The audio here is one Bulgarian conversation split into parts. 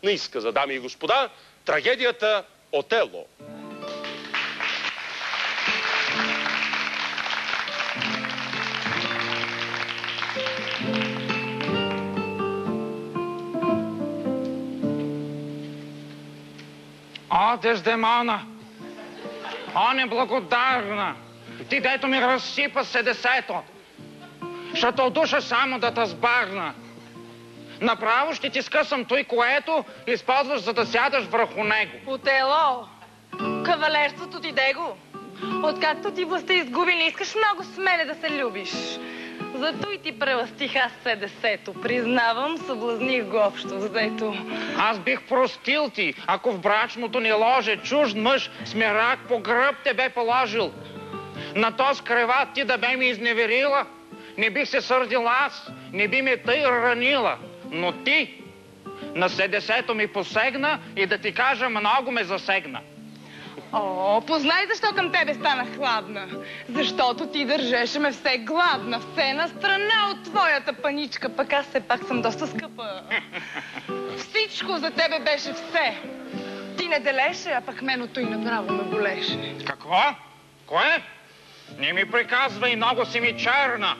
на изказа. Дами и господа, трагедията Отело. О, Дездемона! О, неблагодарна! Ти, дето ми разсипа седесето! Ще от душа само да те сбагна. Направо ще ти скъсам той, което използваш, за да сядаш върху него. Отело, кавалерството ти него. Откакто ти властта изгуби, не искаш много с мене да се любиш. Зато и ти преластих аз седесето. Признавам, съблазних го общо взето. Аз бих простил ти, ако в брачното ни ложе чужд мъж с мерак по гръб те бе положил. На този креват ти да бе ми изневерила, не бих се сърдил аз, не би ме тъй ранила. Но ти на седесето ми посегна и да ти кажа, много ме засегна. О, познай защо към тебе стана хладна. Защото ти държеше ме все гладна, все на страна от твоята паничка, пък аз все пак съм доста скъпа. Всичко за тебе беше все. Ти не делеше, а пък меното и направо ме болеше. Какво? Кое? Не ми приказвай, много си ми черна.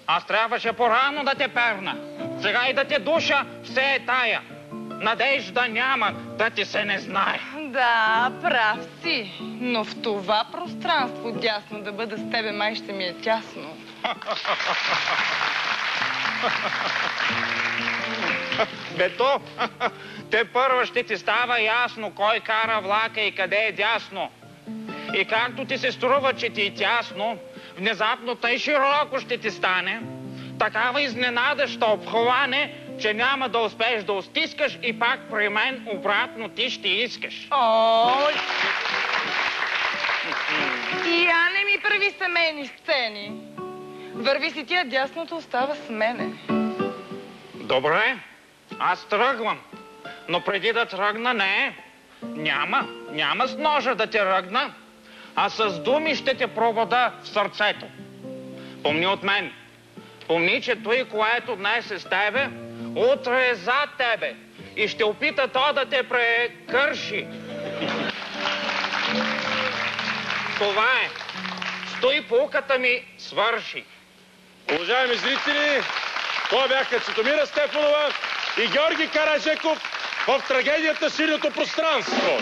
Аз трябваше по-рано да те перна. Сега и да те душа, все е тая. Надежда няма, да ти се не знае. Да, прав си. Но в това пространство дясно да бъда с тебе, май ще ми е тясно. Бето, те първо ще ти става ясно кой кара влака и къде е дясно. И както ти се струва, че ти е тясно, внезапно тъй широко ще ти стане, такава изненада ще обхване, че няма да успееш да стискаш и пак при мен обратно ти ще искаш. Ой! И я не ми прави семейни сцени. Върви си тия, дясното остава с мене. Добре, аз тръгвам. Но преди да тръгна, няма с ножа да те ръгна, а с думи ще те провода в сърцето. Помни от мен. Помни, че той, което днес е с тебе, утре е зад тебе и ще опита то да те прекърши. Това е. Стой, пулката ми свърши. Уважаеми зрители, това бяха Цветомира Стефанова и Георги Караджеков в трагедията Синьото пространство.